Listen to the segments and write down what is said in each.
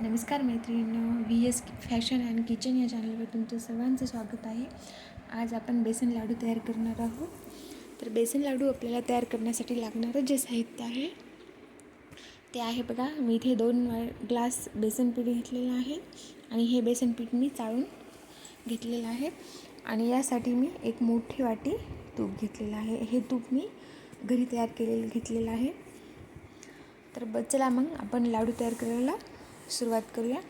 नमस्कार मैत्रिणींनो, V S fashion and kitchen या चॅनलवर तुमचं सर्वांचं स्वागत आहे. आज आपण बेसन लाडू तयार करणार आहोत. तर बेसन लाडू आपल्याला तयार करण्यासाठी लागणारं जे साहित्य आहे ते आहे बघा. मी इथे 2 ग्लास बेसन पीठ घेतलेलं आहे आणि हे बेसन पीठ मी चाळून घेतलेलं आहे. आणि यासाठी मी एक मोठी वाटी तूप घेतलेलं आहे. हे तूप मी घरी तयार घेतलेलं आहे. तर चला मग आपण लाडू तयार करायला सुरुवात करूया.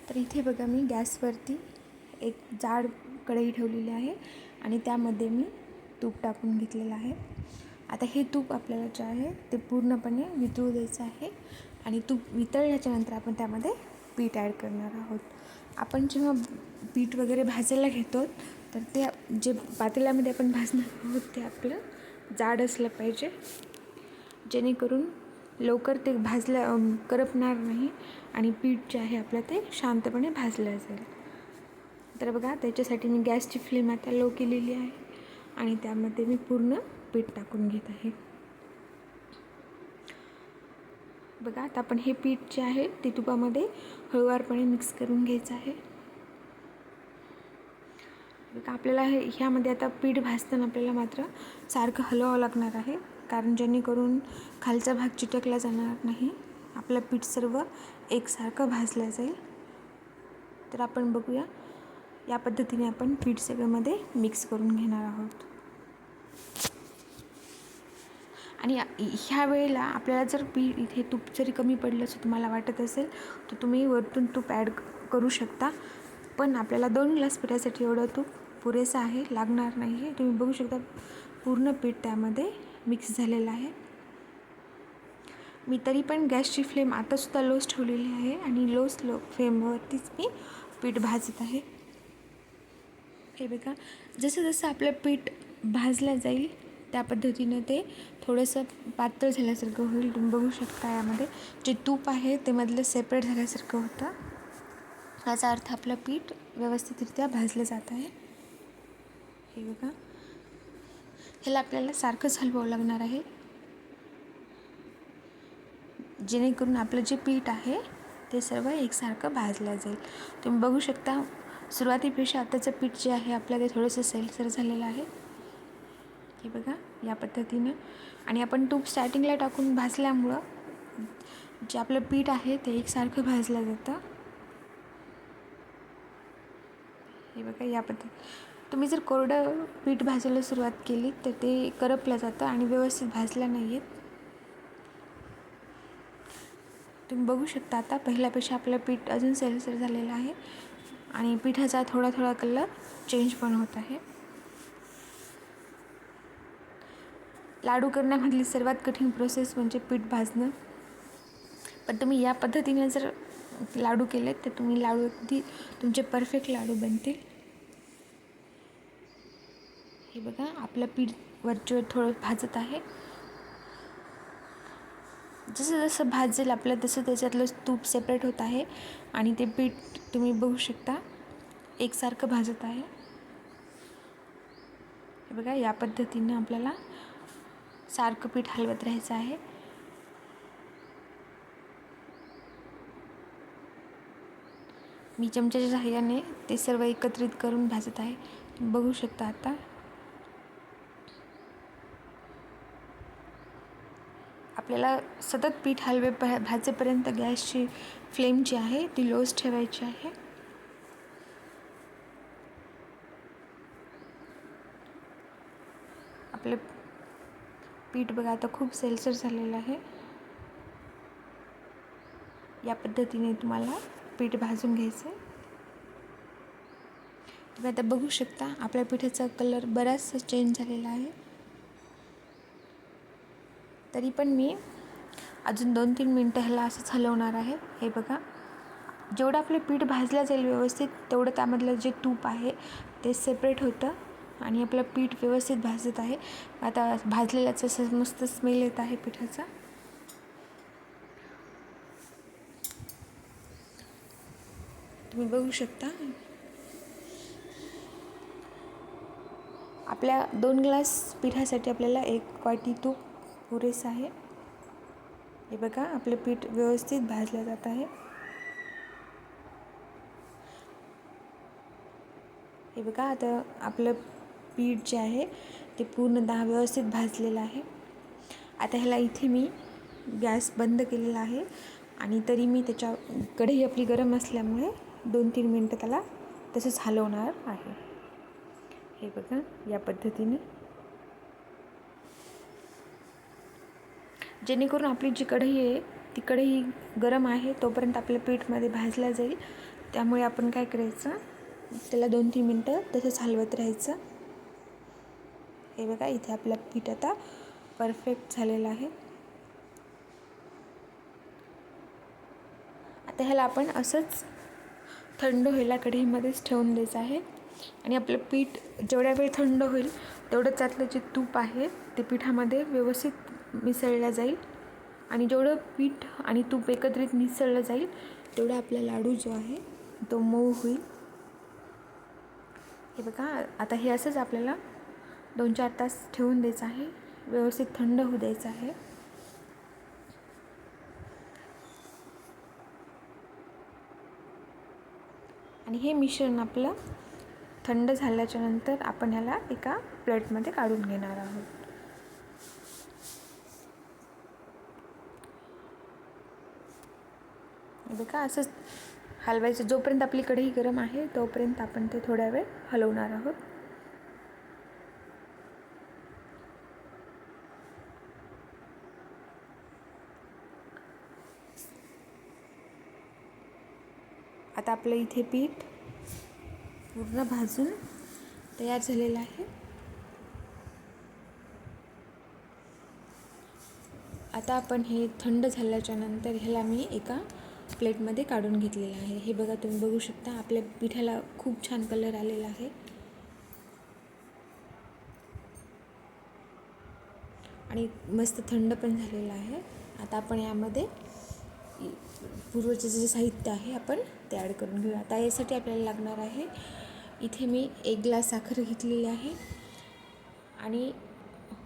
तर इथे बघा, मी गॅसवरती एक जाड कढई ठेवलेली आहे आणि त्यामध्ये मी तूप टाकून घेतलेलं आहे. आता हे तूप आपल्याला जे आहे ते पूर्णपणे वितळू द्यायचं आहे आणि तूप वितळल्याच्या नंतर आपण त्यामध्ये पीठ ॲड करणार आहोत. आपण जेव्हा पीठ वगैरे भाजायला घेतो तर ते जे पातेल्यामध्ये आपण भाजणार आहोत ते आपलं जाड असलं पाहिजे, जेणेकरून लवकर ते करपणार नाही आणि पीठ जे आहे आपलं ते शांतपणे भाजलं जाईल. तर बघा, त्याच्यासाठी मी गॅसची फ्लेम आता लो केलेली आहे आणि त्यामध्ये मी पूर्ण पीठ टाकून घेत आहे. बघा, आता आपण हे पीठ जे आहे ते तुपामध्ये हळूवारपणे मिक्स करून घ्यायचं आहे. बघा, आपल्याला ह्यामध्ये आता पीठ भाजताना आपल्याला मात्र सारखं हलवावं लागणार आहे, कारण जेणेकरून खालचा भाग चिटकला जाणार नाही, आपलं पीठ सर्व एकसारखं भाजलं जाईल. तर आपण बघूया, या पद्धतीने आपण पीठ सगळ्यामध्ये मिक्स करून घेणार आहोत. आणि ह्या वेळेला आपल्याला जर पीठ इथे तूप जरी कमी पडलं असं तुम्हाला वाटत असेल तर तुम्ही वरतून तूप ॲड करू शकता. पण आपल्याला 2 ग्लास पिठासाठी एवढं तूप पुरेसं आहे, लागणार नाही आहे. तुम्ही बघू शकता पूर्ण पीठ त्यामध्ये मिक्स झालेलं आहे. मी तरी पण गॅसची फ्लेम आतासुद्धा लोच ठेवलेली आहे आणि लो फ्लेमवरतीच मी पीठ भाजत आहे. हे बघा, जसं जसं आपलं पीठ भाजलं जाईल त्या पद्धतीनं ते थोडंसं पातळ झाल्यासारखं होईल. तुम्ही बघू शकता यामध्ये जे तूप आहे ते मधलं सेपरेट झाल्यासारखं होतं. याचा अर्थ आपलं पीठ व्यवस्थितरित्या भाजलं जात आहे. हे बघा, ह्याला आपल्याला सारखंच हलवावं लागणार आहे, जेणेकरून आपलं जे पीठ आहे ते सर्व एकसारखं भाजलं जाईल. तुम्ही बघू शकता सुरुवातीपेक्षा आताचं पीठ जे आहे आपलं ते थोडंसं सैलसर झालेलं आहे. हे बघा, या पद्धतीनं. आणि आपण तूप स्टार्टिंगला टाकून भाजल्यामुळं जे आपलं पीठ आहे ते एकसारखं भाजलं जातं. हे बघा, या तुम्ही जर कोरडं पीठ भाजायला सुरुवात केली तर ते करपलं जातं आणि व्यवस्थित भाजलं नाही आहेत. तुम्ही बघू शकता आता पहिल्यापेक्षा आपलं पीठ अजून सैलसर झालेलं आहे आणि पिठाचा थोडा थोडा कलर चेंज पण होत आहे. लाडू करण्यामधली सर्वात कठीण प्रोसेस म्हणजे पीठ भाजणं. पण तुम्ही या पद्धतीने जर लाडू केलेत तर लाडू अगदी तुमचे परफेक्ट लाडू बनतील. हे बघा, आपलं पीठ वरचेवर थोडं भाजत आहे. जसं जसं भाजेल आपलं तसं त्याच्यातलं तूप सेपरेट होत आहे आणि ते पीठ तुम्ही बघू शकता एकसारखं भाजत आहे. हे बघा, या पद्धतीनं आपल्याला सारखं पीठ हलवत राहायचं आहे. मी चमच्याच्या सहाय्याने ते सर्व एकत्रित करून भाजत आहे. तुम्ही बघू शकता आता आपल्याला सतत पीठ भाजेपर्यंत गॅसची फ्लेम जी आहे ती लोच ठेवायची आहे. आपलं पीठ बघा आता खूप सैलसर झालेलं आहे. या पद्धतीने तुम्हाला पीठ भाजून घ्यायचं आहे. तुम्ही आता बघू शकता आपल्या पिठाचा कलर बराचसा चेंज झालेला आहे. तरी पण मी अजून 2-3 मिनटं ह्याला असंच हलवणार आहे. हे बघा, जेवढं आपलं पीठ भाजलं जाईल व्यवस्थित तेवढं त्यामधलं जे तूप आहे ते सेपरेट होतं आणि आपलं पीठ व्यवस्थित भाजत आहे. आता भाजलेल्याचा असं मस्त स्मेल येत आहे पिठाचा. तुम्ही बघू शकता आपल्या 2 ग्लास पिठासाठी आपल्याला 1 वाटी तूप पुरेसं आहे. हे बघा, आपलं पीठ व्यवस्थित भाजलं जात आहे. हे बघा, आता आपलं पीठ जे आहे ते पूर्णतः व्यवस्थित भाजलेलं आहे. आता ह्याला इथे मी गॅस बंद केलेला आहे आणि तरी मी त्याच्या कढई आपली गरम असल्यामुळे 2-3 मिनटं त्याला तसंच हलवणार आहे. हे बघा, या पद्धतीने, जेणेकरून आपली जी कढई आहे ती कढई गरम आहे तोपर्यंत आपल्या पीठमध्ये भाजला जाईल. त्यामुळे आपण काय करायचं, त्याला 2-3 मिनटं तसंच हलवत राहायचं. हे बघा, इथे आपलं पीठ आता परफेक्ट झालेलं आहे. आता ह्याला आपण असंच थंड व्हायला कढईमध्येच ठेवून द्यायचं आहे आणि आपलं पीठ जेवढ्या वेळ थंड होईल तेवढंच त्यातलं जे तूप आहे ते पिठामध्ये व्यवस्थित मिसळलं जाईल आणि जेवढं पीठ आणि तूप एकत्रित मिसळलं जाईल तेवढा आपला लाडू जो आहे तो मऊ होईल. हे बघा, आता हे असंच आपल्याला 2-4 तास ठेवून द्यायचं आहे, व्यवस्थित थंड होऊ द्यायचं आहे. आणि हे मिश्रण आपलं थंड झाल्याच्या नंतर आपण ह्याला एका प्लेटमध्ये काढून घेणार आहोत. हे बघा, असंच हलवायचं. जोपर्यंत आपली कढई गरम आहे तोपर्यंत आपण ते थोड्या वेळ हलवणार आहोत. आता आपलं इथे पीठ पूर्ण भाजून तयार झालेलं आहे. आता आपण हे थंड झाल्याच्या नंतर ह्याला मी एका प्लेटमध्ये काढून घेतलेलं आहे. हे बघा, तुम्ही बघू शकता आपल्या पिठाला खूप छान कलर आलेला आहे आणि मस्त थंड पण झालेलं आहे. आता आपण यामध्ये पूर्वचे जे साहित्य आहे आपण ते ॲड करून घेऊ. आता यासाठी आपल्याला लागणार आहे, इथे मी 1 ग्लास साखर घेतलेली आहे आणि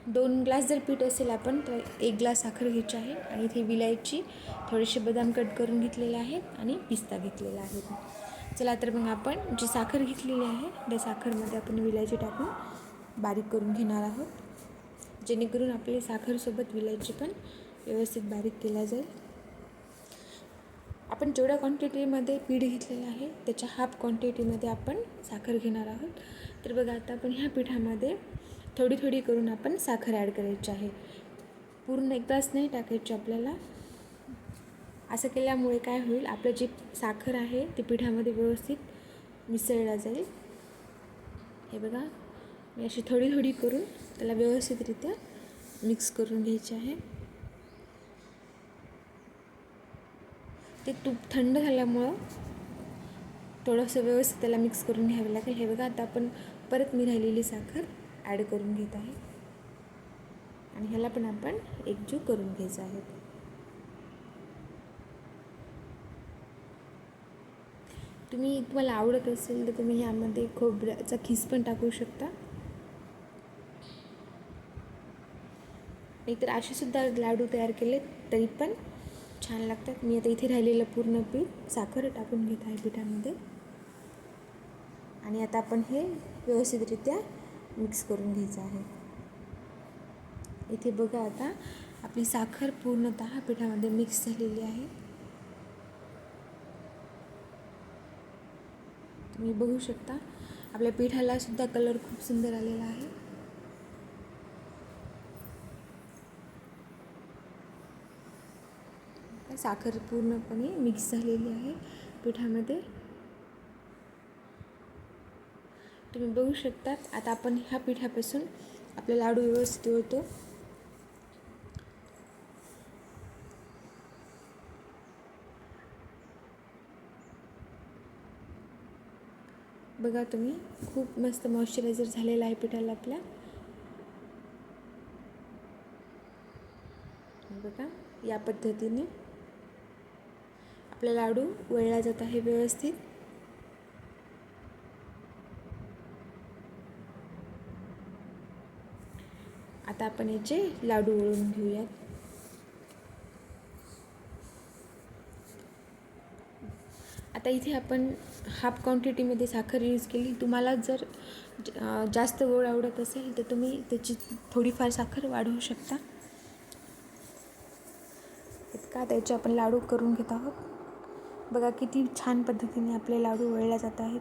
2 ग्लास जर पीठ असेल आपण तर 1 ग्लास साखर घ्यायची आहे. आणि इथे विलायची, थोडेसे बदाम कट करून घेतलेले आहेत आणि पिस्ता घेतलेला आहे. चला तर मग आपण जी साखर घेतलेली आहे त्या साखरमध्ये आपण विलायची टाकून बारीक करून घेणार आहोत, जेणेकरून आपली साखरसोबत विलायची पण व्यवस्थित बारीक केला जाईल. आपण जेवढ्या क्वांटिटीमध्ये पीठ घेतलेलं आहे त्याच्या हाफ क्वांटिटीमध्ये आपण साखर घेणार आहोत. तर बघा, आता आपण ह्या पिठामध्ये थोडी थोडी करून आपण साखर ॲड करायची आहे. पूर्ण एकदाच नाही टाकायची आपल्याला. असं केल्यामुळे काय होईल, आपलं जी साखर आहे ती पिठामध्ये व्यवस्थित मिसळला जाईल. हे बघा, मी अशी थोडी थोडी करून त्याला व्यवस्थितरित्या मिक्स करून घ्यायचे आहे. ते तूप थंड झाल्यामुळं थोडंसं व्यवस्थित त्याला मिक्स करून घ्यावं लागेल. हे बघा, आता आपण परत मी राहिलेली साखर ॲड करून घेत आहे आणि ह्याला पण आपण एकजीव करून घ्यायचं आहे. तुम्हाला आवडत असेल तर तुम्ही ह्यामध्ये खोबऱ्याचा खीस पण टाकू शकता, नाहीतर असेसुद्धा लाडू तयार केले तरी पण छान लागतात. मी आता इथे राहिलेलं पूर्ण पीठ साखर टाकून घेत आहे पिठामध्ये आणि आता आपण हे व्यवस्थितरित्या मिक्स करून घ्यायचं आहे. इथे बघा, आता आपली साखर पूर्णतः पिठामध्ये मिक्स झालेली आहे. तुम्ही बघू शकता आपल्या पिठाला सुद्धा कलर खूप सुंदर आलेला आहे. साखर पूर्णपणे मिक्स झालेली आहे पिठामध्ये, तुम्ही बघू शकता. आता आपण ह्या पिठापासून आपला लाडू व्यवस्थित होतो. बघा तुम्ही, खूप मस्त मॉइश्चरायझर झालेला आहे पिठाला आपल्या. बघा, या पद्धतीने आपला लाडू वळला जात आहे व्यवस्थित. आता आपण याचे लाडू वळून घेऊयात. आता इथे आपण हाफ क्वांटिटीमध्ये साखर यूज केली. तुम्हाला जर जास्त गोड आवडत असेल तर तुम्ही त्याची थोडीफार साखर वाढवू शकता. इतका त्याचे आपण लाडू करून घेत आहोत. बघा किती छान पद्धतीने आपले लाडू वळले जात आहेत.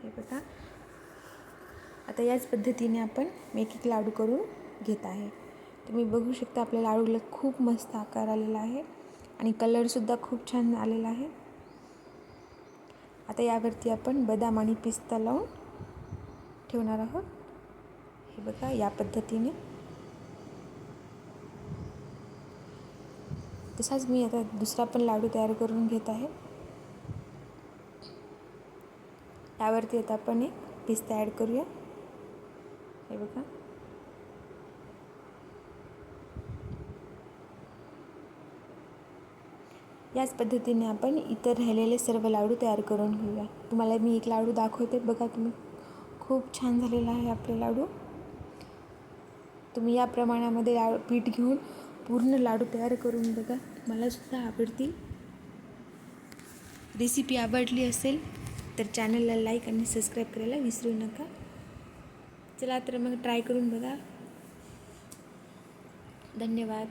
हे बघा, आता याच पद्धतीने आपण एक एक लाडू करून घेत आहे. तुम्ही बघू शकता आपल्या लाडूला खूप मस्त आकार आलेला आहे आणि कलरसुद्धा खूप छान आलेला आहे. आता यावरती आपण बदाम आणि पिस्ता लावून ठेवणार आहोत. हे बघा, या पद्धतीने. तसाच मी आता दुसरा पण लाडू तयार करून घेत आहे. यावरती आता आपण एक पिस्ता ॲड करूया. हे बघा, याच पद्धतीने आपण इतर राहिलेले सर्व लाडू तयार करून घेऊया. तुम्हाला मी एक लाडू दाखवते. बघा तुम्ही, खूप छान झालेला आहे आपले लाडू. तुम्ही या प्रमाणामध्ये पीठ घेऊन पूर्ण लाडू तयार करून बघा, मलासुद्धा आवडतील. रेसिपी आवडली असेल तर चॅनलला लाईक आणि सबस्क्राईब करायला विसरू नका. चला तर मग ट्राय करून बघा. धन्यवाद.